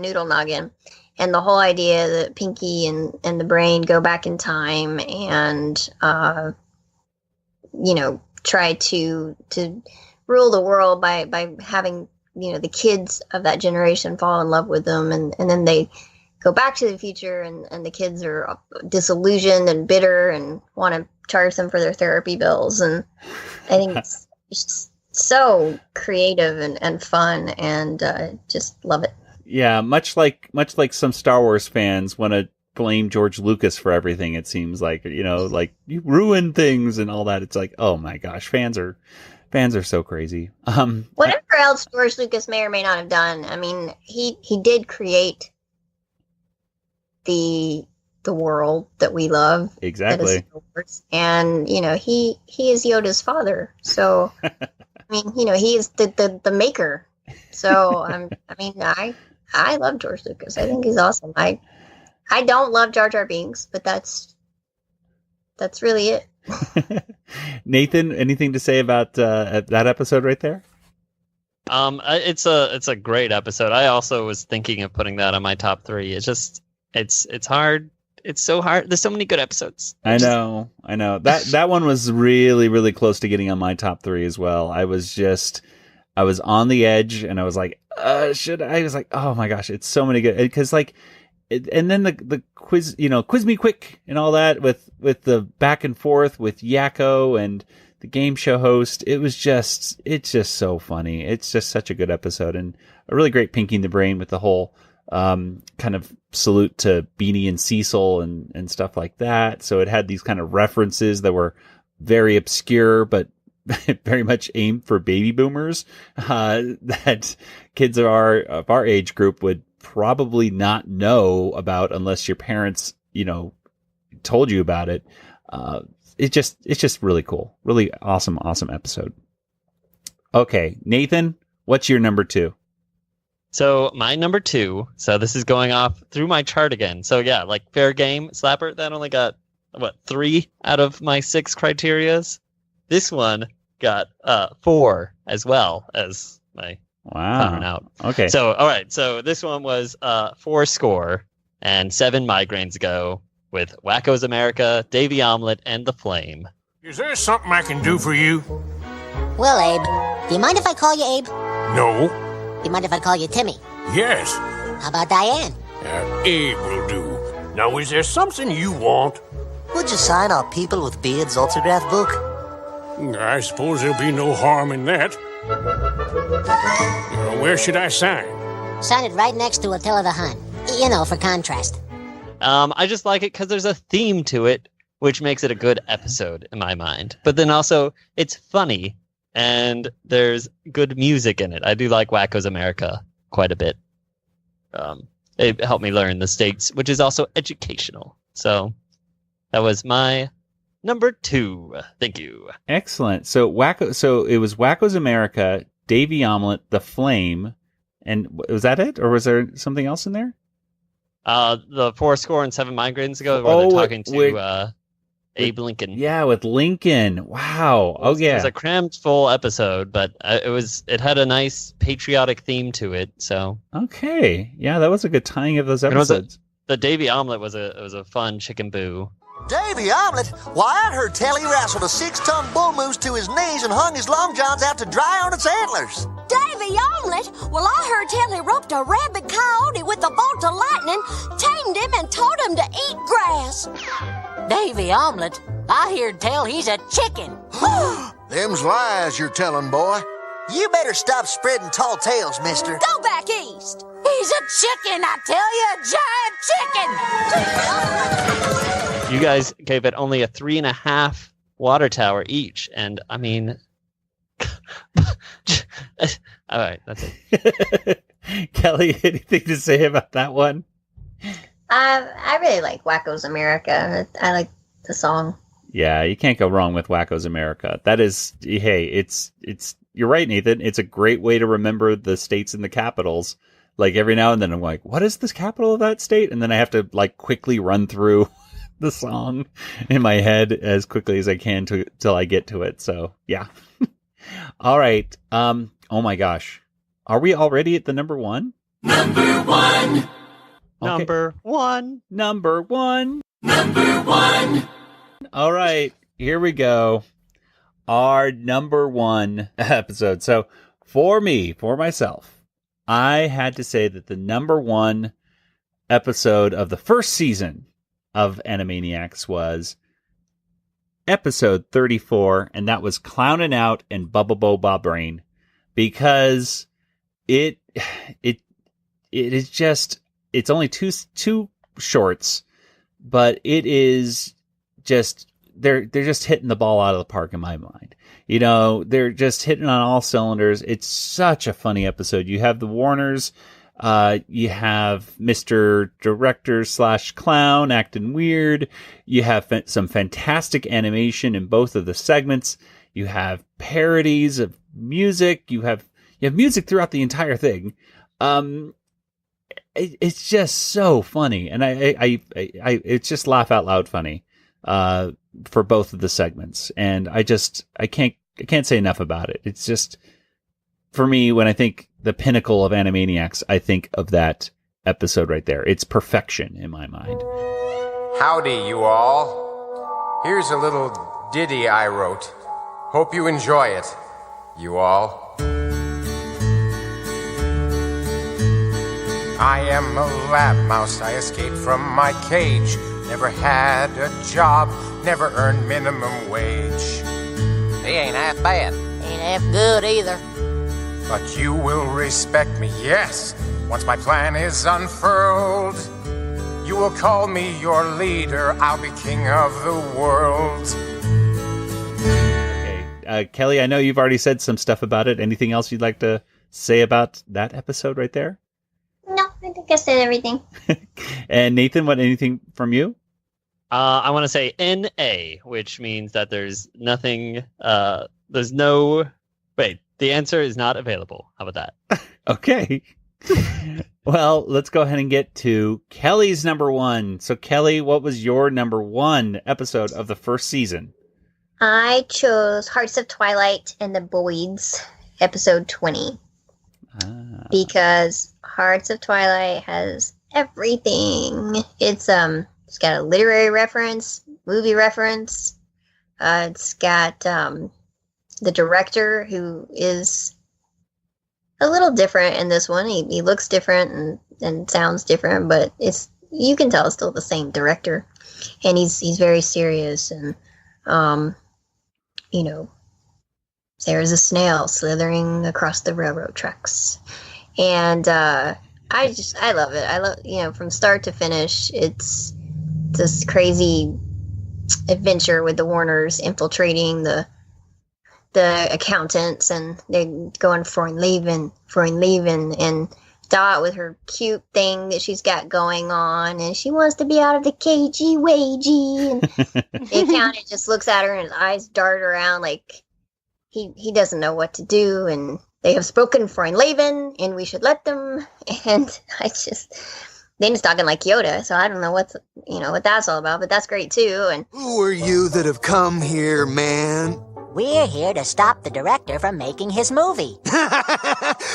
Noodle Noggin. And the whole idea that Pinky and the Brain go back in time and, try to rule the world by having, the kids of that generation fall in love with them. And then they go back to the future and the kids are disillusioned and bitter and want to charge them for their therapy bills. And I think it's just so creative and fun, and just love it. Yeah, much like some Star Wars fans want to blame George Lucas for everything. It seems like, like you ruined things and all that. It's like, oh my gosh, fans are so crazy. Whatever else George Lucas may or may not have done, I mean, he did create the world that we love. Exactly. That is Star Wars. And he is Yoda's father. So I mean, he is the maker. So I love George Lucas. I think he's awesome. I don't love Jar Jar Binks, but that's really it. Nathan, anything to say about that episode right there? It's a great episode. I also was thinking of putting that on my top 3. It's just it's hard. It's so hard. There's so many good episodes. I know. That one was really, really close to getting on my top 3 as well. I was on the edge, and I was like, should I? I was like, oh my gosh, it's so many good, because and then the quiz, quiz me quick and all that with the back and forth with Yakko and the game show host. It's just so funny. It's just such a good episode, and a really great Pinky and the Brain with the whole kind of salute to Beanie and Cecil and stuff like that. So it had these kind of references that were very obscure, but very much aimed for baby boomers, that kids of our age group would probably not know about unless your parents, told you about it. It's just really cool. Really awesome episode. Okay, Nathan, what's your number 2? So my number 2, so this is going off through my chart again. So yeah, like fair game, slapper, that only got 3 out of my 6 criterias. This one got 4 as well as my wow out. Okay. So all right, so this one was 4 score and 7 migraines ago with Wacko's America, Davy Omelet, and The Flame. Is there something I can do for you? Well, Abe, do you mind if I call you Abe? No. Do you mind if I call you Timmy? Yes. How about Diane? Abe will do. Now, is there something you want? Would you sign our People with Beards autograph book? I suppose there'll be no harm in that. Where should I sign? Sign it right next to Attila the Hun. For contrast. I just like it because there's a theme to it, which makes it a good episode in my mind. But then also, it's funny, and there's good music in it. I do like Wacko's America quite a bit. It helped me learn the States, which is also educational. So that was my number 2. Thank you. Excellent. So it was Wacko's America, Davy Omelet, The Flame, and was that it, or was there something else in there? The 4 score and 7 migraines ago, where they're talking to Abe Lincoln. Yeah, with Lincoln. Wow. Oh yeah. It was a crammed full episode, but it had a nice patriotic theme to it. So okay, yeah, that was a good tying of those episodes. The Davy Omelet was a fun chicken boo. Davy Omelet? Why, I heard tell he wrestled a 6-ton bull moose to his knees and hung his long johns out to dry on its antlers. Davy Omelet? Well, I heard until he roped a rabid coyote with a bolt of lightning, tamed him, and taught him to eat grass. Davy Omelet, I hear tell he's a chicken. Them's lies you're telling, boy. You better stop spreading tall tales, mister. Go back east. He's a chicken, I tell you, a giant chicken. You guys gave it only a 3.5 water tower each, and I mean, all right, that's it. Kelly, anything to say about that one? I really like Wacko's America. I like the song. Yeah, you can't go wrong with Wacko's America. That is, hey, it's. You're right, Nathan. It's a great way to remember the states and the capitals. Like every now and then, I'm like, what is this capital of that state? And then I have to like quickly run through the song in my head as quickly as I can till I get to it. So yeah. All right. Oh my gosh, are we already at the number one? Number one. Okay. Number one. Number one. Number one. All right, here we go. Our number one episode. So for myself, I had to say that the number one episode of the first season of Animaniacs was episode 34, and that was Clownin' Out and Bubba Bo Bob Brain, because it is just, it's only two shorts, but it is just, they're just hitting the ball out of the park in my mind. You know, they're just hitting on all cylinders. It's such a funny episode. You have the Warners, you have Mr. Director / Clown acting weird. You have some fantastic animation in both of the segments. You have parodies of music. You have music throughout the entire thing. It's just so funny, and I it's just laugh out loud funny. For both of the segments, and I can't say enough about it. It's just, for me, when I think the pinnacle of Animaniacs, I think of that episode right there. It's perfection in my mind. Howdy, you all. Here's a little ditty I wrote. Hope you enjoy it, you all. I am a lab mouse. I escaped from my cage. Never had a job, never earned minimum wage. He ain't half bad. Ain't half good either. But you will respect me, yes, once my plan is unfurled. You will call me your leader, I'll be king of the world. Okay, Kelly, I know you've already said some stuff about it. Anything else you'd like to say about that episode right there? No, I think I said everything. And Nathan, anything from you? I want to say NA, which means that there's nothing, there's no, wait, the answer is not available. How about that? Okay. Well, let's go ahead and get to Kelly's number one. So Kelly, what was your number one episode of the first season? I chose Hearts of Twilight and the Boyds, episode 20. Because Hearts of Twilight has everything. It's got a literary reference, movie reference. It's got the director, who is a little different in this one. He looks different and sounds different, but you can tell it's still the same director. And he's very serious, and there's a snail slithering across the railroad tracks. And I love it. I love, from start to finish, it's this crazy adventure with the Warners infiltrating the accountants, and they're going foreign leaving, and Dot with her cute thing that she's got going on, and she wants to be out of the cagey wagey, and the accountant just looks at her and his eyes dart around like he doesn't know what to do, and they have spoken foreign leaving, and we should let them. And then it's talking like Yoda, so I don't know what that's all about, but that's great too. And who are you that have come here, man? We're here to stop the director from making his movie.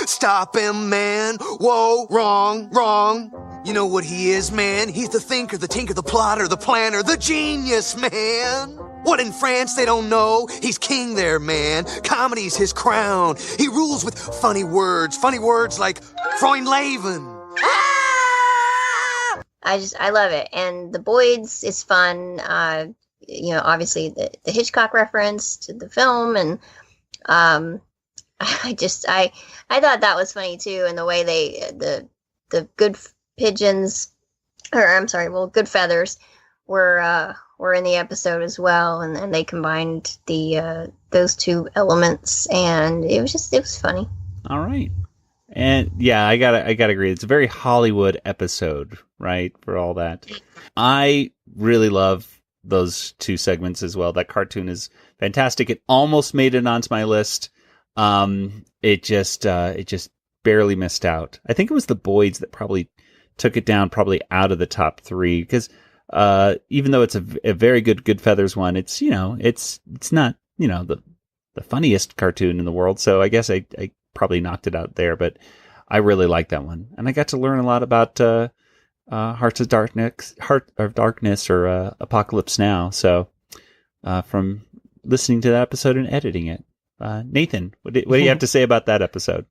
Stop him, man. Whoa, wrong. You know what he is, man? He's the thinker, the tinker, the plotter, the planner, the genius, man. What in France they don't know? He's king there, man. Comedy's his crown. He rules with funny words like Freundleben. I love it. And the Boyds is fun. Obviously the Hitchcock reference to the film, and I thought that was funny too, and the way the good pigeons, good feathers were in the episode as well, and they combined those two elements, and it was funny. All right. And yeah, I gotta agree. It's a very Hollywood episode, right? For all that, I really love those two segments as well. That cartoon is fantastic. It almost made it onto my list. It just barely missed out. I think it was the Boyds that probably took it down, probably out of the top 3, because even though it's a very good Feathers one, it's not the funniest cartoon in the world. So I guess I probably knocked it out there, but I really like that one, and I got to learn a lot about Heart of Darkness, or Apocalypse Now. So from listening to that episode and editing it, Nathan, what do you have to say about that episode?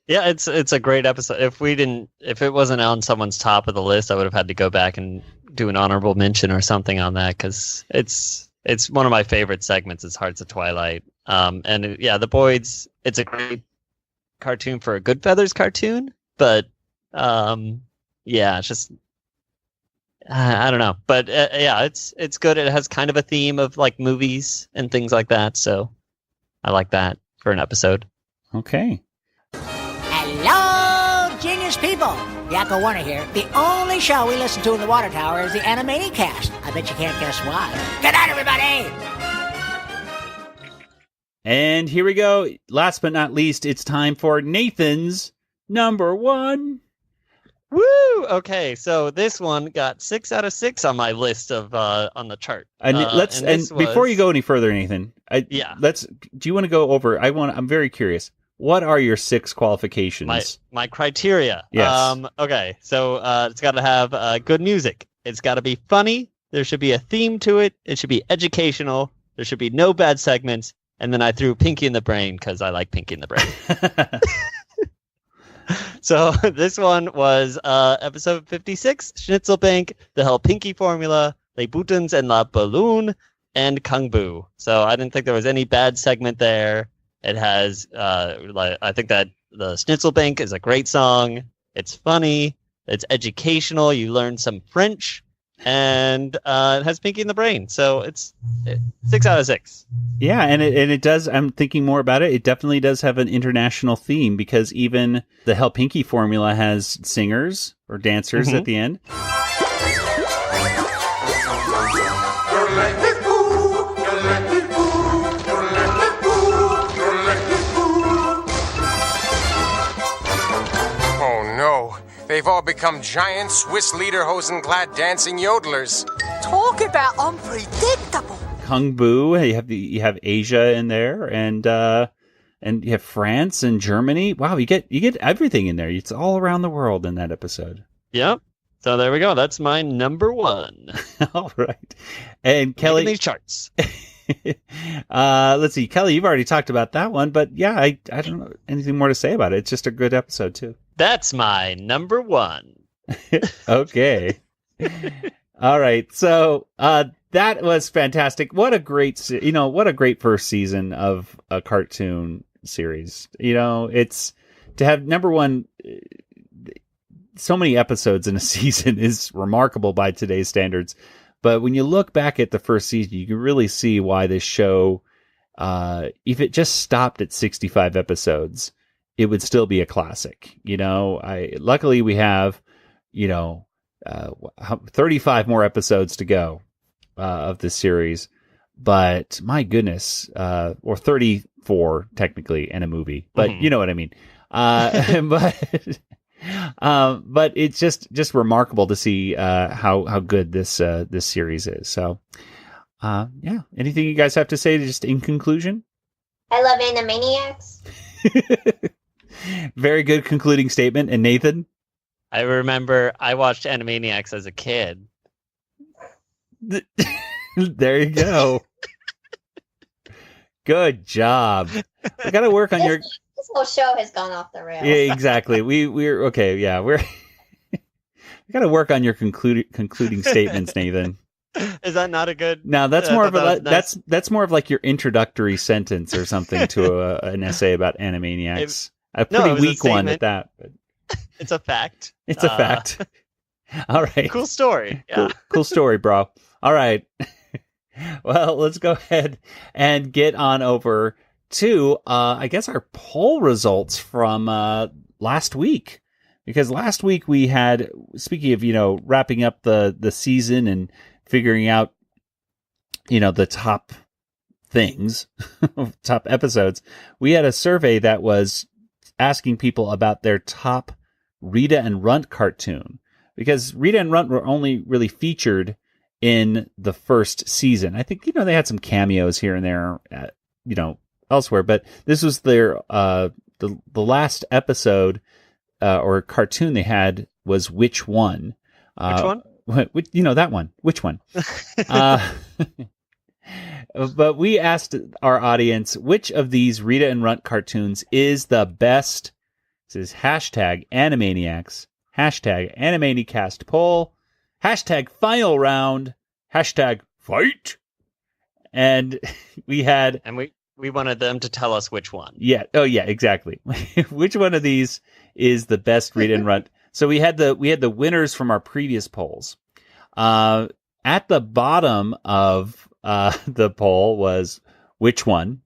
Yeah, it's a great episode. If it wasn't on someone's top of the list, I would have had to go back and do an honorable mention or something on that, because it's one of my favorite segments. Is Hearts of Twilight, the Boyds. It's a great cartoon for a Good Feathers cartoon, but it's just I don't know, but it's good. It has kind of a theme of like movies and things like that, so I like that for an episode. Okay. Hello, genius people. Yakko Warner here. The only show we listen to in the water tower is the Animanicast. I bet you can't guess why. Good night, everybody. And here we go. Last but not least, it's time for Nathan's number 1. Woo! Okay, so this one got 6 out of 6 on my list of on the chart. Before you go any further, Nathan, do you want to go over? I'm very curious. What are your 6 qualifications? My criteria. Yes. Okay, so it's got to have good music. It's got to be funny. There should be a theme to it. It should be educational. There should be no bad segments. And then I threw Pinky in the Brain because I like Pinky in the Brain. So this one was episode 56, Schnitzelbank, the Hell Pinky Formula, Les Boutons and La Balloon, and Kung Bu. So I didn't think there was any bad segment there. It has, I think that the Schnitzelbank is a great song. It's funny. It's educational. You learn some French. And it has Pinky in the Brain. So it's 6 out of 6. Yeah, and it does. I'm thinking more about it. It definitely does have an international theme, because even the Hell Pinky Formula has singers or dancers at the end. Oh no. They've all become giant Swiss lederhosen-clad dancing yodelers. Talk about unpredictable. Kung Bu, you have Asia in there, and you have France and Germany. Wow, you get everything in there. It's all around the world in that episode. Yep. So there we go. That's my number 1. All right. And Kelly, making these charts. Let's see, Kelly, you've already talked about that one, but yeah, I don't know anything more to say about it. It's just a good episode too. That's my number 1. Okay. All right. So that was fantastic. What a great first season of a cartoon series. It's to have number 1. So many episodes in a season is remarkable by today's standards. But when you look back at the first season, you can really see why this show, if it just stopped at 65 episodes, it would still be a classic. Luckily we have, 35 more episodes to go of this series. But my goodness, or 34 technically, and a movie. But you know what I mean. But it's just remarkable to see how good this series is. So, anything you guys have to say just in conclusion? I love Animaniacs. Very good concluding statement. And Nathan? I remember I watched Animaniacs as a kid. There you go. Good job. I got to work on your. This whole show has gone off the rails. Yeah, exactly. We're okay. Yeah, we got to work on your concluding statements, Nathan. Is that not a good? Now that's more of a nice. that's more of like your introductory sentence or something to an essay about Animaniacs. A pretty weak one at that. But it's a fact. It's a fact. All right. Cool story. Yeah. Cool story, bro. All right. Well, let's go ahead and get on over to I guess our poll results from last week. Because last week we had, speaking of, wrapping up the season and figuring out, the top things, top episodes, we had a survey that was asking people about their top Rita and Runt cartoon. Because Rita and Runt were only really featured in the first season. I think, they had some cameos here and there, elsewhere. But this was their, the last episode or cartoon they had was Which One? Which one? That one. Which one? But we asked our audience, which of these Rita and Runt cartoons is the best? This is hashtag Animaniacs, hashtag Animanicast poll, hashtag final round, hashtag fight. And we had... And we wanted them to tell us which one. Yeah. Oh, yeah, exactly. Which one of these is the best Rita and Runt? So we had the winners from our previous polls. At the bottom of the poll was Which One,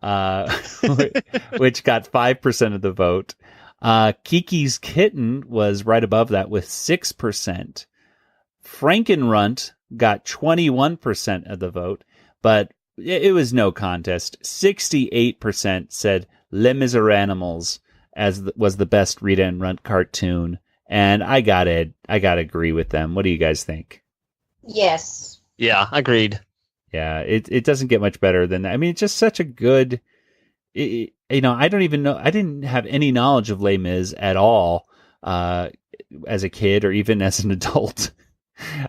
which got 5% of the vote. Kiki's Kitten was right above that with 6%. Frankenrunt got 21% of the vote, but it was no contest. 68% said Les Miséranimals was the best Rita and Runt cartoon, and I gotta agree with them. What do you guys think? Yes. Yeah, agreed. Yeah, it doesn't get much better than that. I mean, it's just such a good. I don't even know. I didn't have any knowledge of Les Mis at all as a kid or even as an adult.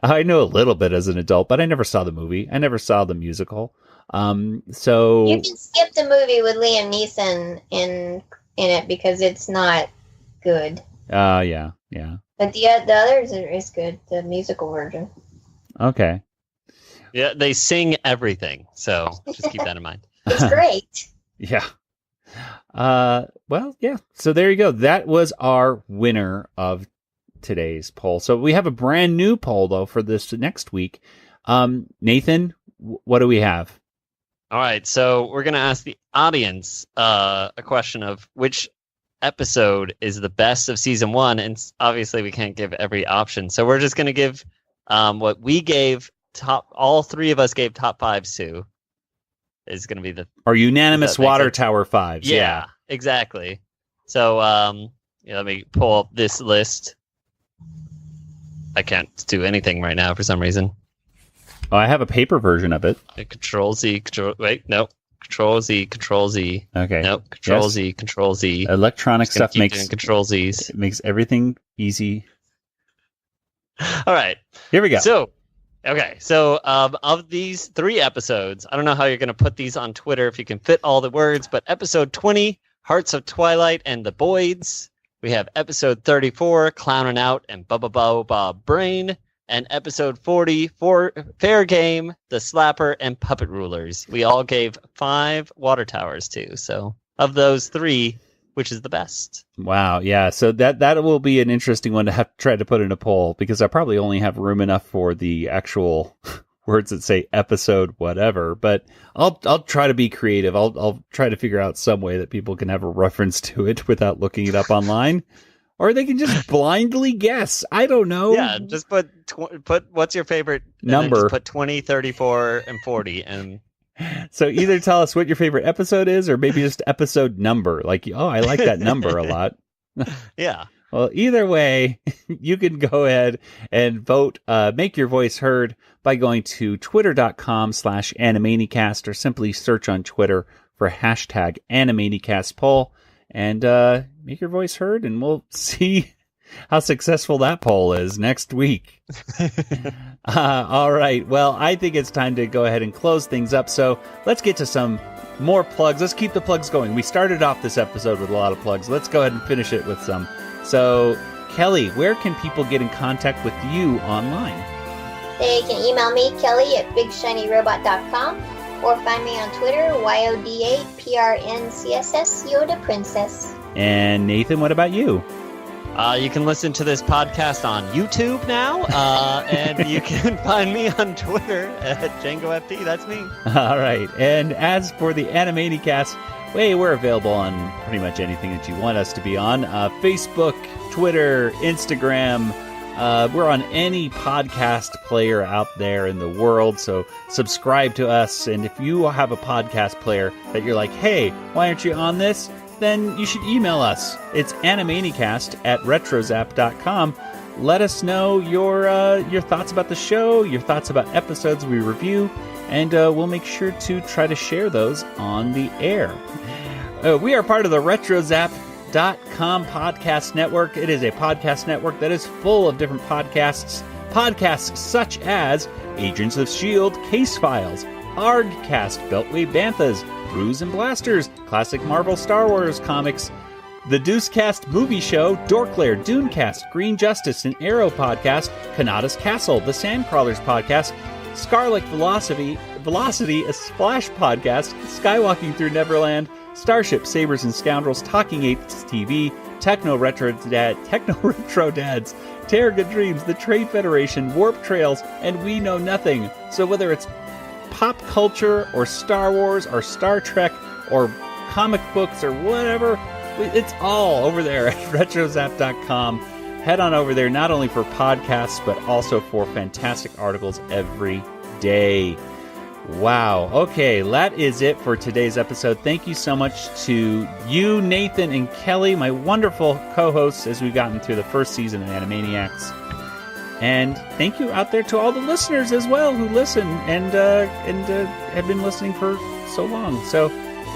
I know a little bit as an adult, but I never saw the movie. I never saw the musical. So you can skip the movie with Liam Neeson in it because it's not good. Yeah. But the others is good. The musical version. Okay. Yeah, they sing everything, so just keep that in mind. It's great. Yeah. Well, yeah. So there you go. That was our winner of today's poll. So we have a brand new poll though for this next week. Nathan, what do we have? All right, so we're going to ask the audience a question of which episode is the best of season 1, and obviously we can't give every option. So we're just going to give what we gave all three of us gave top 5s to is going to be our unanimous Water Tower 5s. Yeah, exactly. So let me pull up this list. I can't do anything right now for some reason. Oh, I have a paper version of it. Control Z, Control Z, Control Z. Okay. Nope. Control Z, Control Z. Electronic stuff makes Control Z's. It makes everything easy. All right. Here we go. So of these 3 episodes, I don't know how you're going to put these on Twitter if you can fit all the words, but episode 20, Hearts of Twilight and the Boyds. We have episode 34, Clowning Out and Bubba Brain. And episode 40, Fair Game, The Slapper, and Puppet Rulers. We all gave 5 water towers to. So of those 3, which is the best? Wow, yeah. So that will be an interesting one to have to try to put in a poll, because I probably only have room enough for the actual words that say episode whatever. But I'll try to be creative. I'll try to figure out some way that people can have a reference to it without looking it up online. Or they can just blindly guess. I don't know. Yeah, just put what's your favorite number. Just put 20, 34, and 40. And so either tell us what your favorite episode is, or maybe just episode number. Like, oh, I like that number a lot. Yeah. Well, either way, you can go ahead and vote, make your voice heard by going to twitter.com/Animanicast, or simply search on Twitter for hashtag Animanicast poll. And make your voice heard, and we'll see how successful that poll is next week. All right. Well, I think it's time to go ahead and close things up. So let's get to some more plugs. Let's keep the plugs going. We started off this episode with a lot of plugs. Let's go ahead and finish it with some. So, Kelly, where can people get in contact with you online? They can email me, Kelly, at bigshinyrobot.com, or find me on Twitter, YODAPRNCSS, Yoda Princess. And Nathan, what about you? You can listen to this podcast on YouTube now, and you can find me on Twitter at DjangoFT. That's me. All right. And as for the Animanicast, we're available on pretty much anything that you want us to be on. Facebook, Twitter, Instagram. We're on any podcast player out there in the world, so subscribe to us. And if you have a podcast player that you're like, hey, why aren't you on this? Then you should email us. It's animanicast@retrozap.com. Let us know your thoughts about the show, your thoughts about episodes we review, and we'll make sure to try to share those on the air. We are part of the RetroZap.com podcast network. It is a podcast network that is full of different podcasts. Podcasts such as Agents of S.H.I.E.L.D., Case Files, ArgCast, Beltway Banthas, Brews and Blasters, classic Marvel Star Wars comics, the Deucecast movie show, Dorklair, Dunecast, Green Justice, an Arrow podcast, Kanata's Castle, the Sandcrawlers podcast, Scarlet Velocity, a Splash podcast, Skywalking Through Neverland, Starship, Sabers and Scoundrels, Talking Apes TV, Techno Retro Dads, Terraga Dreams, the Trade Federation, Warp Trails, and We Know Nothing. So whether it's pop culture or Star Wars or Star Trek or comic books or whatever, it's all over there at retrozap.com. Head on over there, not only for podcasts, but also for fantastic articles every day. Wow. Okay, that is it for today's episode. Thank you so much to you, Nathan, and Kelly, my wonderful co-hosts, as we've gotten through the first season of Animaniacs. And thank you out there to all the listeners as well who listen and have been listening for so long. So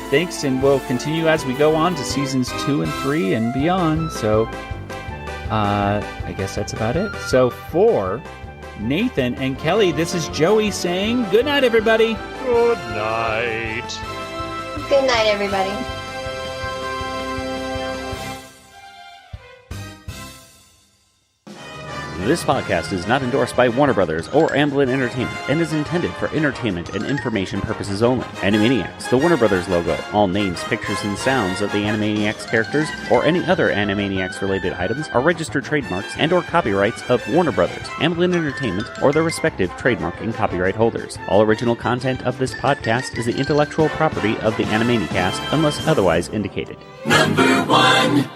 thanks, and we'll continue as we go on to seasons 2 and 3 and beyond. So I guess that's about it. So for Nathan and Kelly, this is Joey saying good night, everybody. Good night. Good night, everybody. This podcast is not endorsed by Warner Brothers or Amblin Entertainment and is intended for entertainment and information purposes only. Animaniacs, the Warner Brothers logo, all names, pictures, and sounds of the Animaniacs characters or any other Animaniacs-related items are registered trademarks and or copyrights of Warner Brothers, Amblin Entertainment, or their respective trademark and copyright holders. All original content of this podcast is the intellectual property of the Animanicast unless otherwise indicated. Number 1.